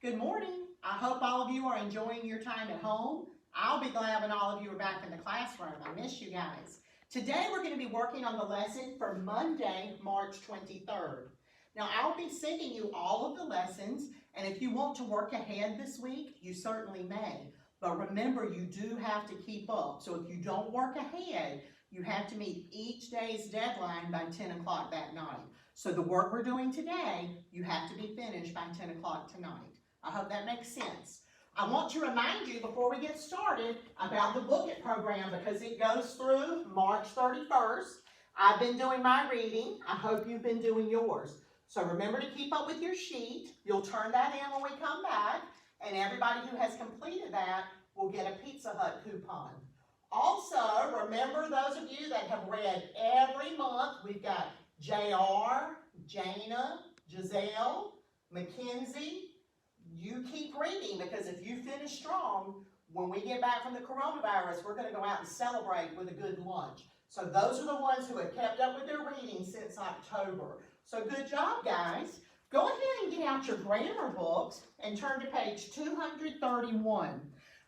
Good morning. I hope all of you are enjoying your time at home. I'll be glad when all of you are back in the classroom. I miss you guys. Today we're going to be working on the lesson for Monday, March 23rd. Now I'll be sending you all of the lessons, and if you want to work ahead this week, you certainly may. But remember, you do have to keep up. So if you don't work ahead, you have to meet each day's deadline by 10 o'clock that night. So the work we're doing today, you have to be finished by 10 o'clock tonight. I hope that makes sense. I want to remind you before we get started about the Book It program because it goes through March 31st. I've been doing my reading. I hope you've been doing yours. So remember to keep up with your sheet. You'll turn that in when we come back, and everybody who has completed that will get a Pizza Hut coupon. Also, remember those of you that have read every month, we've got JR, Jana, Giselle, Mackenzie. You keep reading because if you finish strong, when we get back from the coronavirus, we're going to go out and celebrate with a good lunch. So those are the ones who have kept up with their reading since October. So good job, guys. Go ahead and get out your grammar books and turn to page 231.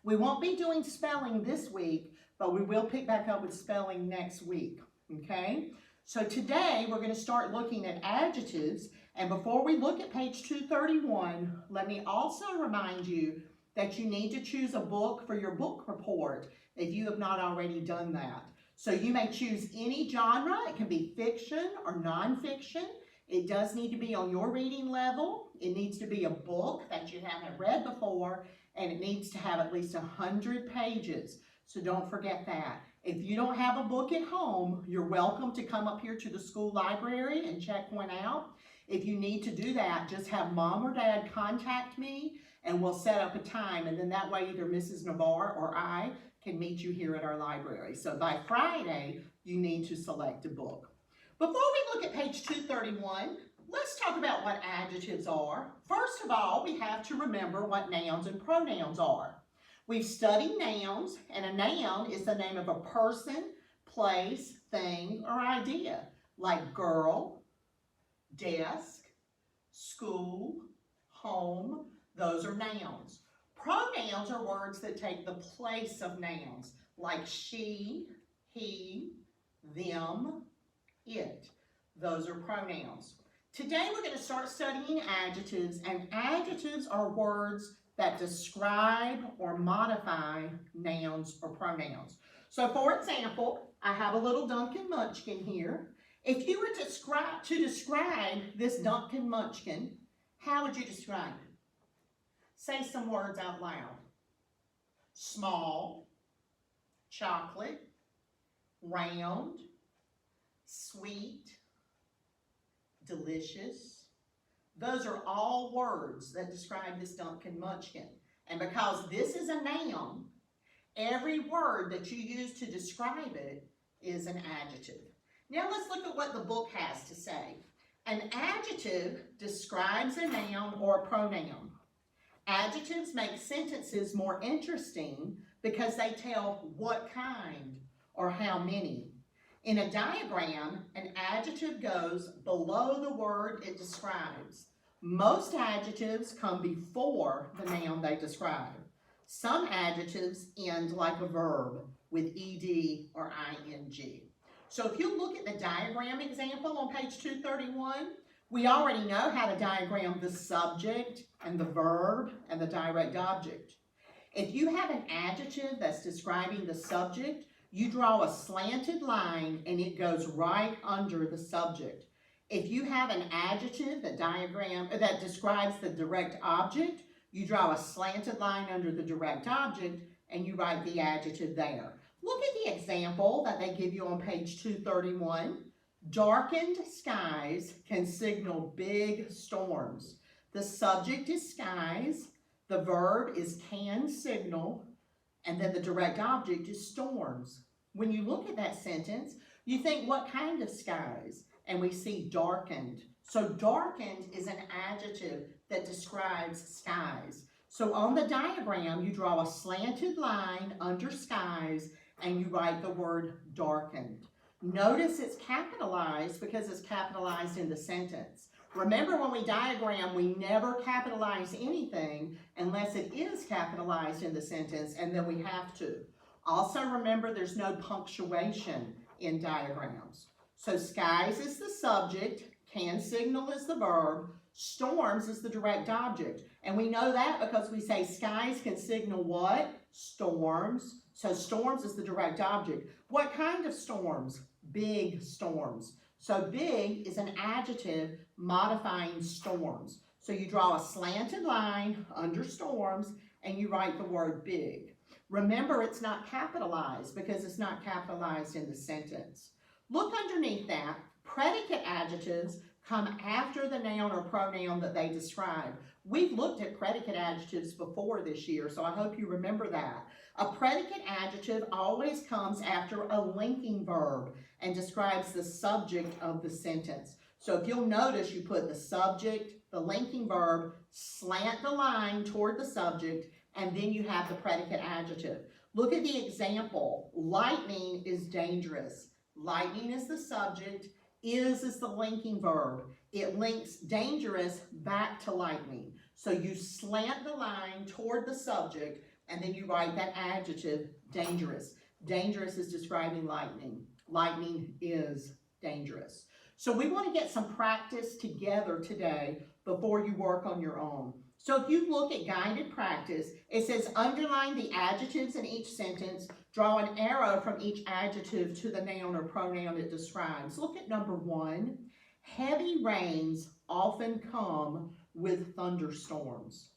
We won't be doing spelling this week, but we will pick back up with spelling next week, okay? So today we're going to start looking at adjectives. And before we look at page 231, let me also remind you that you need to choose a book for your book report if you have not already done that. So you may choose any genre. It can be fiction or nonfiction. It does need to be on your reading level. It needs to be a book that you haven't read before, and it needs to have at least 100 pages. So don't forget that. If you don't have a book at home, you're welcome to come up here to the school library and check one out. If you need to do that, just have mom or dad contact me and we'll set up a time, and then that way either Mrs. Navarre or I can meet you here at our library. So by Friday, you need to select a book. Before we look at page 231, let's talk about what adjectives are. First of all, we have to remember what nouns and pronouns are. We've studied nouns, and a noun is the name of a person, place, thing, or idea, like girl, desk, school, home. Those are nouns. Pronouns are words that take the place of nouns, like she, he, them, it. Those are pronouns. Today we're going to start studying adjectives, and adjectives are words that describe or modify nouns or pronouns. So for example, I have a little Duncan Munchkin here. If you were to describe this Duncan Munchkin, how would you describe it? Say some words out loud. Small, chocolate, round, sweet, delicious. Those are all words that describe this Duncan Munchkin. And because this is a noun, every word that you use to describe it is an adjective. Now let's look at what the book has to say. An adjective describes a noun or a pronoun. Adjectives make sentences more interesting because they tell what kind or how many. In a diagram, an adjective goes below the word it describes. Most adjectives come before the noun they describe. Some adjectives end like a verb with ed or ing. So if you look at the diagram example on page 231, we already know how to diagram the subject and the verb and the direct object. If you have an adjective that's describing the subject, you draw a slanted line and it goes right under the subject. If you have an adjective that describes the direct object, you draw a slanted line under the direct object and you write the adjective there. Look at the example that they give you on page 231. Darkened skies can signal big storms. The subject is skies, the verb is can signal, and then the direct object is storms. When you look at that sentence, you think, what kind of skies? And we see darkened. So darkened is an adjective that describes skies. So on the diagram, you draw a slanted line under skies and you write the word darkened. Notice it's capitalized because it's capitalized in the sentence. Remember, when we diagram, we never capitalize anything unless it is capitalized in the sentence, and then we have to. Also remember, there's no punctuation in diagrams. So skies is the subject, can signal is the verb, storms is the direct object. And we know that because we say skies can signal what? Storms. So storms is the direct object. What kind of storms? Big storms. So big is an adjective modifying storms. So you draw a slanted line under storms and you write the word big. Remember, it's not capitalized because it's not capitalized in the sentence. Look underneath that. Predicate adjectives come after the noun or pronoun that they describe. We've looked at predicate adjectives before this year, so I hope you remember that. A predicate adjective always comes after a linking verb and describes the subject of the sentence. So if you'll notice, you put the subject, the linking verb, slant the line toward the subject, and then you have the predicate adjective. Look at the example. Lightning is dangerous. Lightning is the subject. Is the linking verb. It links dangerous back to lightning. So you slant the line toward the subject, and then you write that adjective, dangerous. Dangerous is describing lightning. Lightning is dangerous. So we want to get some practice together today before you work on your own. So if you look at guided practice, it says underline the adjectives in each sentence, draw an arrow from each adjective to the noun or pronoun it describes. Look at number 1. Heavy rains often come with thunderstorms.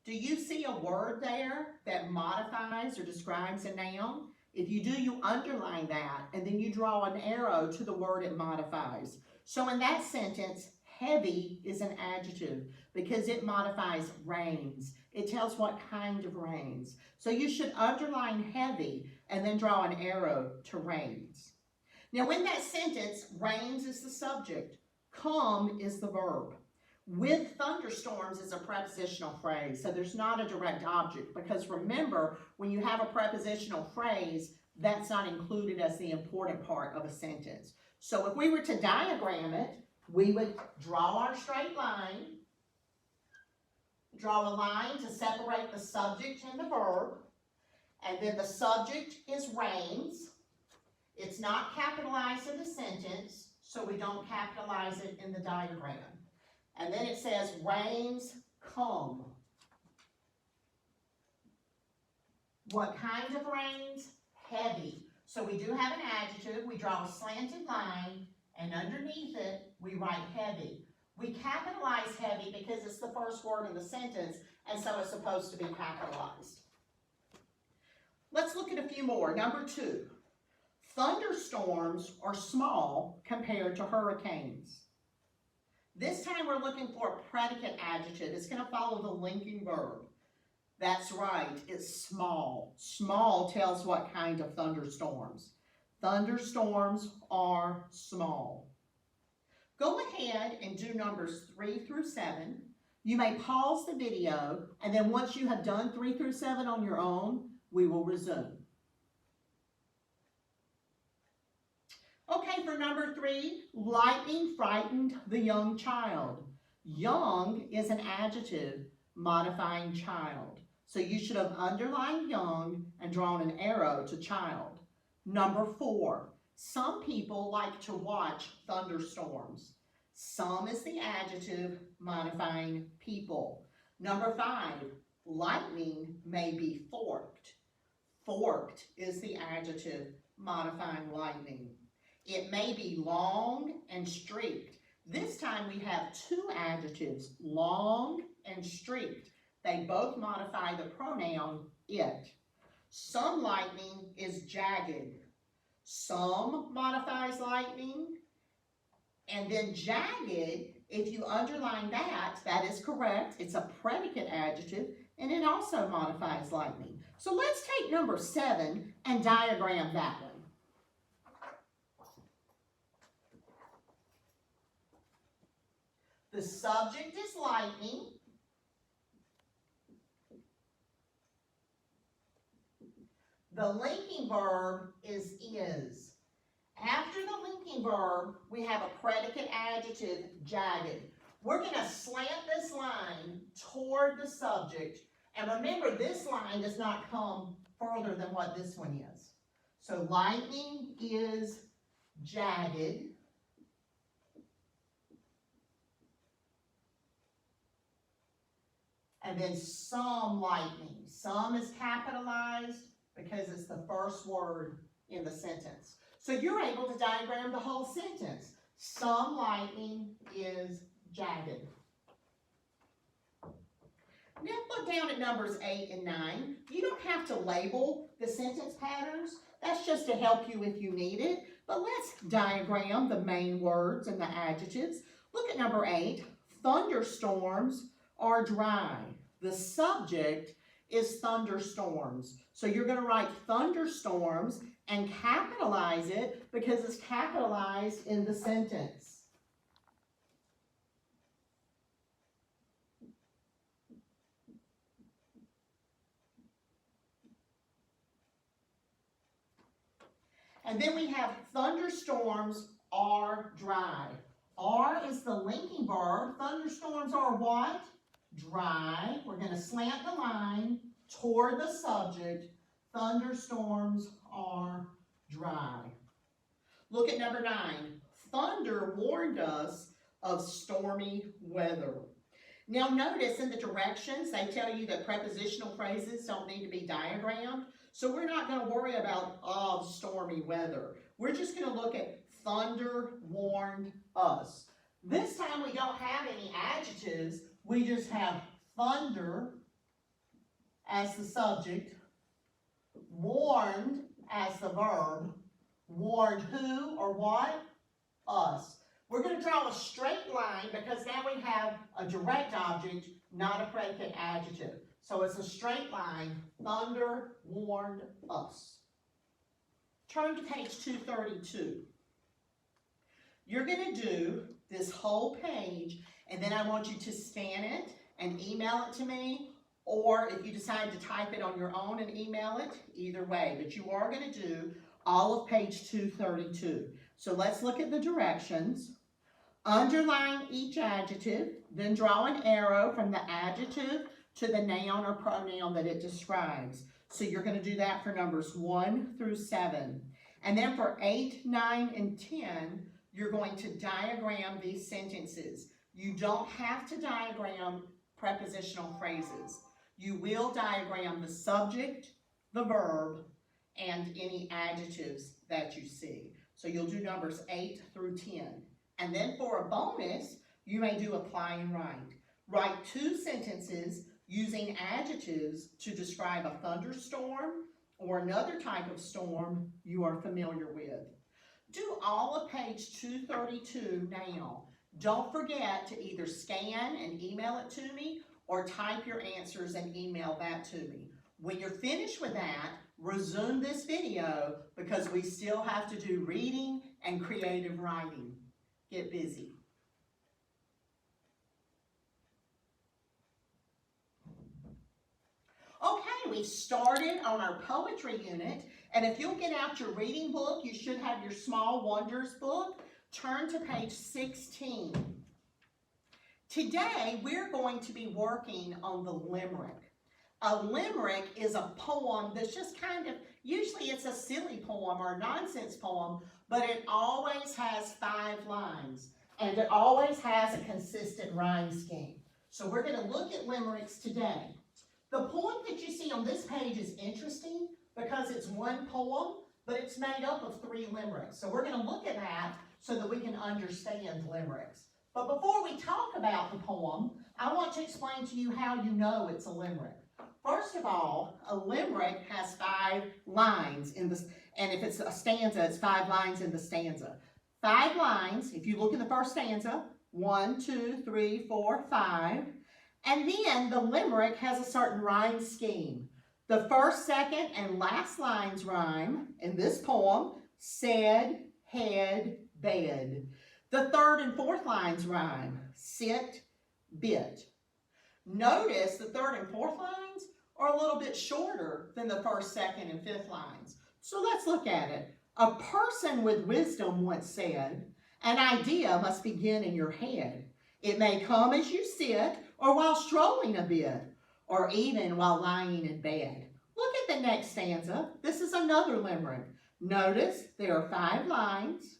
Do you see a word there that modifies or describes a noun? If you do, you underline that, and then you draw an arrow to the word it modifies. So in that sentence, heavy is an adjective because it modifies rains. It tells what kind of rains. So you should underline heavy and then draw an arrow to rains. Now in that sentence, rains is the subject, come is the verb. With thunderstorms is a prepositional phrase, so there's not a direct object, because remember, when you have a prepositional phrase, that's not included as the important part of a sentence. So if we were to diagram it, we would draw our straight line, draw a line to separate the subject and the verb, and then the subject is rains. It's not capitalized in the sentence, so we don't capitalize it in the diagram. And then it says rains come. What kind of rains? Heavy. So we do have an adjective. We draw a slanted line, and underneath it, we write heavy. We capitalize heavy because it's the first word in the sentence, and so it's supposed to be capitalized. Let's look at a few more. Number 2. Thunderstorms are small compared to hurricanes. This time we're looking for a predicate adjective. It's going to follow the linking verb. That's right, it's small. Small tells what kind of thunderstorms. Thunderstorms are small. Go ahead and do numbers 3 through 7. You may pause the video, and then once you have done 3 through 7 on your own, we will resume. Okay, for number 3, lightning frightened the young child. Young is an adjective modifying child. So you should have underlined young and drawn an arrow to child. Number 4, some people like to watch thunderstorms. Some is the adjective modifying people. Number 5, lightning may be forked. Forked is the adjective modifying lightning. It may be long and streaked. This time we have 2 adjectives, long and streaked. They both modify the pronoun it. Some lightning is jagged. Some modifies lightning. And then jagged, if you underline that, that is correct. It's a predicate adjective, and it also modifies lightning. So let's take number 7 and diagram that one. The subject is lightning. The linking verb is. After the linking verb, we have a predicate adjective, jagged. We're going to slant this line toward the subject. And remember, this line does not come further than what this one is. So lightning is jagged. And then some lightning. Some is capitalized because it's the first word in the sentence. So you're able to diagram the whole sentence. Some lightning is jagged. Now look down at numbers 8 and 9. You don't have to label the sentence patterns. That's just to help you if you need it. But let's diagram the main words and the adjectives. Look at number 8. Thunderstorms are dry. The subject is thunderstorms. So you're going to write thunderstorms and capitalize it because it's capitalized in the sentence. And then we have thunderstorms are dry. Are is the linking verb. Thunderstorms are what? Dry. We're going to slant the line toward the subject. Thunderstorms are dry. Look at number 9. Thunder warned us of stormy weather. Now notice in the directions, they tell you that prepositional phrases don't need to be diagrammed. So we're not going to worry about of stormy weather. We're just going to look at thunder warned us. This time we don't have any adjectives. We just have thunder as the subject, warned as the verb, warned who or what? Us. We're going to draw a straight line because now we have a direct object, not a predicate adjective. So it's a straight line. Thunder warned us. Turn to page 232. You're going to do this whole page, and then I want you to scan it and email it to me, or if you decide to type it on your own and email it, either way. But you are going to do all of page 232. So let's look at the directions. Underline each adjective, then draw an arrow from the adjective to the noun or pronoun that it describes. So you're going to do that for numbers 1 through 7. And then for 8, 9, and 10, you're going to diagram these sentences. You don't have to diagram prepositional phrases. You will diagram the subject, the verb, and any adjectives that you see. So you'll do numbers 8 through 10. And then for a bonus, you may do apply and write. Write 2 sentences using adjectives to describe a thunderstorm or another type of storm you are familiar with. Do all of page 232 now. Don't forget to either scan and email it to me or type your answers and email that to me. When you're finished with that, resume this video because we still have to do reading and creative writing. Get busy. Okay, we started on our poetry unit, and if you'll get out your reading book, you should have your Small Wonders book. Turn to page 16. Today, we're going to be working on the limerick. A limerick is a poem that's just kind of, usually it's a silly poem or a nonsense poem, but it always has 5 lines, and it always has a consistent rhyme scheme. So we're going to look at limericks today. The poem that you see on this page is interesting because it's one poem, but it's made up of 3 limericks. So we're going to look at that so that we can understand limericks. But before we talk about the poem, I want to explain to you how you know it's a limerick. First of all, a limerick has 5 lines in this, and if it's a stanza, it's 5 lines in the stanza. 5 lines, if you look in the first stanza, 1, 2, 3, 4, 5. And then the limerick has a certain rhyme scheme. The first, second, and last lines rhyme in this poem: said, head, bed. The third and fourth lines rhyme: sit, bit. Notice the third and fourth lines are a little bit shorter than the first, second, and fifth lines. So let's look at it. A person with wisdom once said, an idea must begin in your head. It may come as you sit, or while strolling a bit, or even while lying in bed. Look at the next stanza. This is another limerick. Notice there are 5 lines.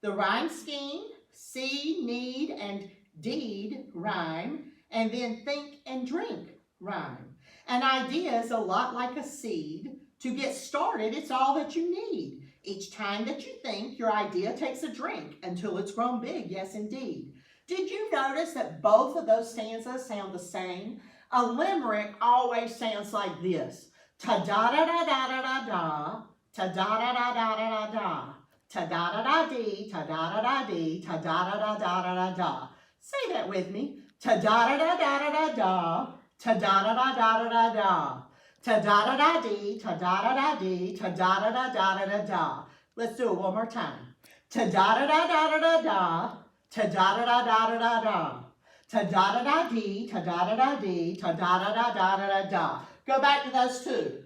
The rhyme scheme, see, need, and deed rhyme, and then think and drink rhyme. An idea is a lot like a seed. To get started, it's all that you need. Each time that you think, your idea takes a drink until it's grown big, yes indeed. Did you notice that both of those stanzas sound the same? A limerick always sounds like this. Ta-da-da-da-da-da-da, ta-da-da-da-da-da-da, ta-da-da-da-dee, ta-da-da-da-dee, ta-da-da-da-da-da-da. Say that with me. Ta-da-da-da-da-da-da, ta-da-da-da-da-da-da, ta-da-da-da-dee, ta-da-da-da-dee, ta-da-da-da-da-da-da. Let's do it one more time. Ta-da-da-da-da-da-da, ta-da-da-da-da-da-da. Ta-da-da-da-dee, ta-da-da-da-dee, ta-da-da-da-da-da-da. Go back to those two.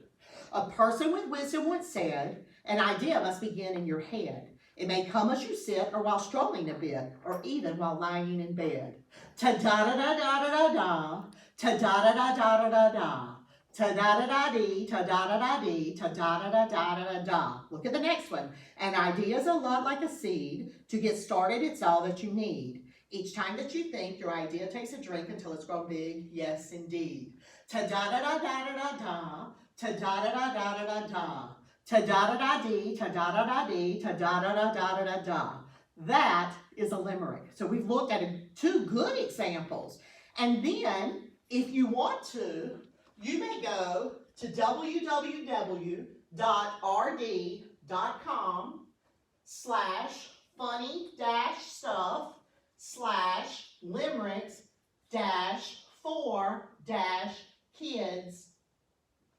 A person with wisdom once said, an idea must begin in your head. It may come as you sit, or while strolling a bit, or even while lying in bed. Ta-da-da-da-da-da-da, ta-da-da-da-da-da-da, ta-da-da-da-dee, ta-da-da-da-dee, ta-da-da-da-da-da-da. Look at the next one. An idea is a lot like a seed. To get started, it's all that you need. Each time that you think, your idea takes a drink until it's grown big, yes indeed. Ta-da-da-da-da-da-da, ta-da-da-da-da-da-da, ta-da-da-da-dee, ta-da-da-da-dee, ta-da-da-da-da-da-da. That is a limerick. So we've looked at 2 good examples. And then, if you want to, you may go to www.rd.com/funny-stuff/limericks-for-kids.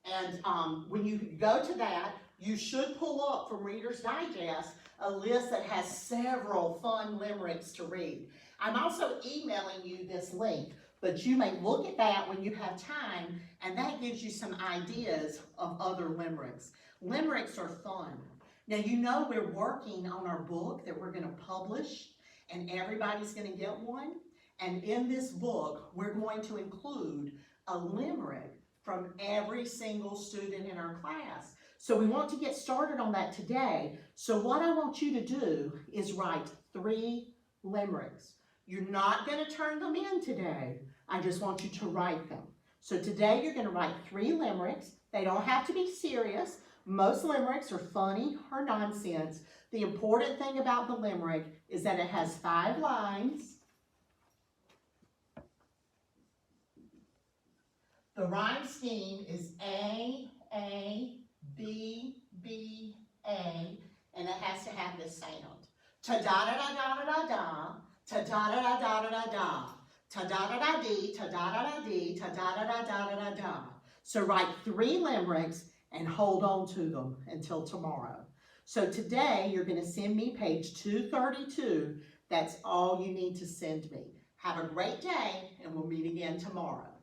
And when you go to that, you should pull up from Reader's Digest a list that has several fun limericks to read. I'm also emailing you this link, but you may look at that when you have time, and that gives you some ideas of other limericks. Limericks are fun. Now, you know we're working on our book that we're going to publish, and everybody's going to get one. And in this book, we're going to include a limerick from every single student in our class. So we want to get started on that today. So what I want you to do is write 3 limericks. You're not going to turn them in today. I just want you to write them. So today you're going to write 3 limericks. They don't have to be serious. Most limericks are funny or nonsense. The important thing about the limerick is that it has 5 lines. The rhyme scheme is A, B, B, A, and it has to have this sound. Ta-da-da-da-da-da-da, ta-da-da-da-da-da-da, ta-da-da-da-dee, ta-da-da-da-dee, ta-da-da-da-da-da-da. So write 3 limericks and hold on to them until tomorrow. So today you're going to send me page 232. That's all you need to send me. Have a great day, and we'll meet again tomorrow.